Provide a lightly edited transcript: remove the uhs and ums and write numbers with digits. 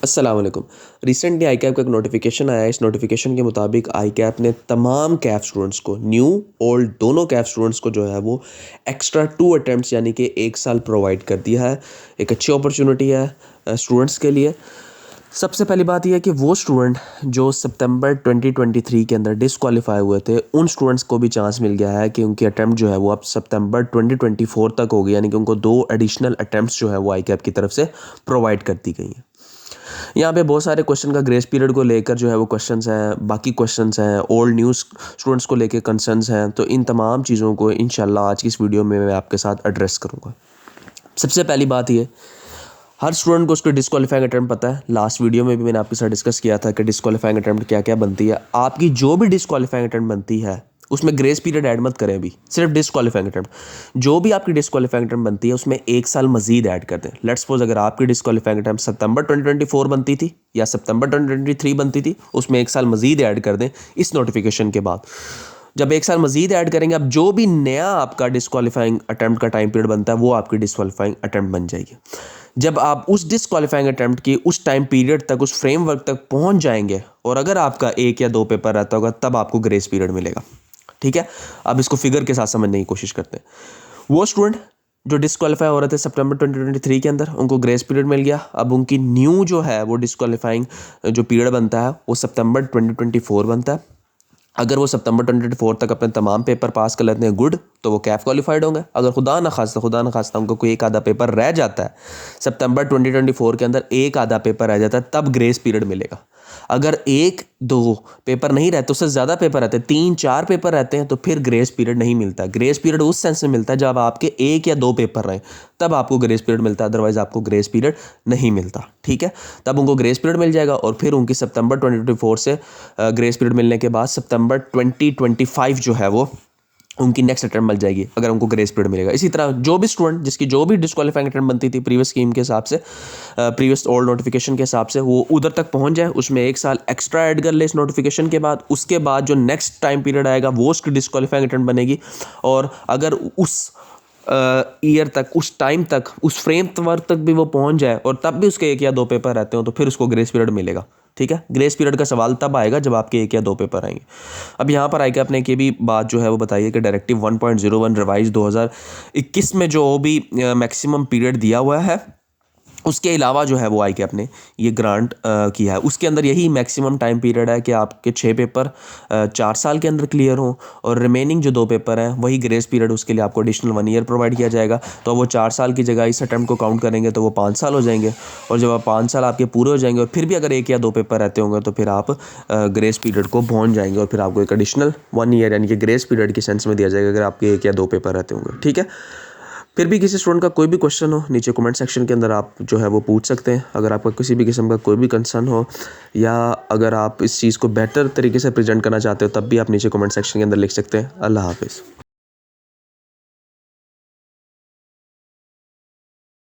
अस्सलाम वालेकुम। रिसेंटली आई कैप का एक नोटिफिकेशन आया है। इस नोटिफिकेशन के मुताबिक आई कैप ने तमाम कैप स्टूडेंट्स को, न्यू ओल्ड दोनों कैप स्टूडेंट्स को जो है वो एक्स्ट्रा 2 अटेम्प्ट्स यानी कि 1 साल प्रोवाइड कर दिया है। एक अच्छी अपॉर्चुनिटी है स्टूडेंट्स के लिए। सबसे पहली बात यह है कि वो स्टूडेंट जो सितंबर 2023 के अंदर डिसक्वालीफाई हुए थे, उन स्टूडेंट्स को भी चांस मिल गया है कि उनकी अटैम्प्ट जो है वो अब सितंबर 2024 तक होगी, यानी कि उनको 2 एडिशनल अटैम्प्ट्स जो है वो आई कैप की तरफ से प्रोवाइड कर दी गई हैं। यहाँ पे बहुत सारे क्वेश्चन का ग्रेस पीरियड को लेकर जो है वो क्वेश्चंस हैं, बाकी क्वेश्चंस हैं, ओल्ड न्यूज़ स्टूडेंट्स को लेकर कंसर्न्स हैं। तो इन तमाम चीज़ों को इंशाल्लाह आज की इस वीडियो में मैं आपके साथ एड्रेस करूँगा। सबसे पहली बात ये, हर स्टूडेंट को उसके डिस्क्वालीफाइंग अटेम्प्ट पता है। लास्ट वीडियो में भी मैंने आपके साथ डिस्कस किया था कि डिस्क्वालीफाइंग अटेम्प्ट क्या क्या बनती है। आपकी जो भी डिस्क्वालीफाइंग अटेम्प्ट बनती है उसमें ग्रेस पीरियड ऐड मत करें, अभी सिर्फ डिस्क्वालीफाइंग अटेम्प्ट। जो भी आपकी डिस्क्वालीफाइंग अटेम्प्ट बनती है उसमें 1 साल मजीद ऐड कर दें। लेट्स सपोज अगर आपकी डिस्क्वालीफाइंग अटेम्प्ट सितंबर 2024 बनती थी या सितंबर 2023 बनती थी, उसमें 1 साल मजीद ऐड कर दें इस नोटिफिकेशन के बाद। जब 1 साल मजीद ऐड करेंगे, अब जो भी नया आपका डिस्क्वालीफाइंग अटेम्प्ट का टाइम पीरियड बनता है वो आपकी डिस्क्वालीफाइंग अटेम्प्ट बन जाएगी। जब आप उस डिस्क्वालीफाइंग अटेम्प्ट की उस टाइम पीरियड तक, उस फ्रेमवर्क तक पहुंच जाएंगे और अगर आपका 1 या 2 पेपर रहता होगा, तब आपको ग्रेस पीरियड मिलेगा। ठीक है, अब इसको फिगर के साथ समझने की कोशिश करते हैं। वो स्टूडेंट जो डिस्क्वालीफाई हो रहे थे सितंबर 2023 के अंदर, उनको ग्रेस पीरियड मिल गया। अब उनकी न्यू जो है वो डिस्क्वालीफाइंग जो पीरियड बनता है वो सितंबर 2024 बनता है। अगर वो सितंबर 2024 तक अपने तमाम पेपर पास कर लेते हैं, गुड, तो वो कैफ क्वालिफाइड होंगे। अगर खुदा न खास्ता उनको कोई एक आधा पेपर रह जाता है सितंबर 2024 के अंदर, एक आधा पेपर रह जाता है, तब ग्रेस पीरियड मिलेगा। अगर 1-2 पेपर नहीं रहते, उससे ज़्यादा पेपर रहते हैं, 3-4 पेपर रहते हैं, तो फिर ग्रेस पीरियड नहीं मिलता। ग्रेस पीरियड उस सेंस में मिलता है जब आपके 1 या 2 पेपर रहें, तब आपको ग्रेस पीरियड मिलता है, अदरवाइज आपको ग्रेस पीरियड नहीं मिलता। ठीक है, तब उनको ग्रेस पीरियड मिल जाएगा और फिर उनकी सितंबर 2024 से ग्रेस पीरियड मिलने के बाद सितंबर 2025 जो है वो उनकी नेक्स्ट अटेम्प्ट मिल जाएगी, अगर उनको ग्रेस पीरियड मिलेगा। इसी तरह जो भी स्टूडेंट जिसकी जो भी डिस्क्वालीफाइंग अटेम्प्ट बनती थी प्रीवियस स्कीम के हिसाब से, प्रीवियस ओल्ड नोटिफिकेशन के हिसाब से, वो उधर तक पहुंच जाए, उसमें 1 साल एक्स्ट्रा ऐड कर ले इस नोटिफिकेशन के बाद। उसके बाद जो नेक्स्ट टाइम पीरियड आएगा वो उसकी डिस्क्वालीफाइंग अटेम्प्ट बनेगी। और अगर उस ईयर तक, उस टाइम तक, उस फ्रेमवर्क तक भी वो पहुंच जाए और तब भी उसके 1 या 2 पेपर रहते हो, तो फिर उसको ग्रेस पीरियड मिलेगा। ठीक है, ग्रेस पीरियड का सवाल तब आएगा जब आपके 1 या 2 पेपर आएंगे। अब यहाँ पर आई कैप ने ये भी बात जो है वो बताई है कि डायरेक्टिव 1.01 रिवाइज 2021 में जो भी मैक्सिमम पीरियड दिया हुआ है, उसके अलावा जो है वो आई कैप ने ये ग्रांट किया है। उसके अंदर यही मैक्सिमम टाइम पीरियड है कि आपके 6 पेपर 4 साल के अंदर क्लियर हों और रिमेनिंग जो 2 पेपर हैं वही ग्रेस पीरियड, उसके लिए आपको एडिशनल 1 ईयर प्रोवाइड किया जाएगा। तो वो 4 साल की जगह इस अटैम्प्ट को काउंट करेंगे तो वो 5 साल हो जाएंगे। और जब आप 5 साल आपके पूरे हो जाएंगे और फिर भी अगर 1 या 2 पेपर रहते होंगे, तो फिर आप ग्रेस पीरियड को पहुँच जाएंगे और फिर आपको एक एडिशनल 1 ईयर यानी कि ग्रेस पीरियड के सेंस में दिया जाएगा अगर आपके 1 या 2 पेपर रहते होंगे। ठीक है, फिर भी किसी स्टूडेंट का कोई भी क्वेश्चन हो, नीचे कमेंट सेक्शन के अंदर आप जो है वो पूछ सकते हैं। अगर आपका किसी भी किस्म का कोई भी कंसर्न हो या अगर आप इस चीज़ को बेहतर तरीके से प्रेजेंट करना चाहते हो, तब भी आप नीचे कमेंट सेक्शन के अंदर लिख सकते हैं। अल्लाह हाफिज़।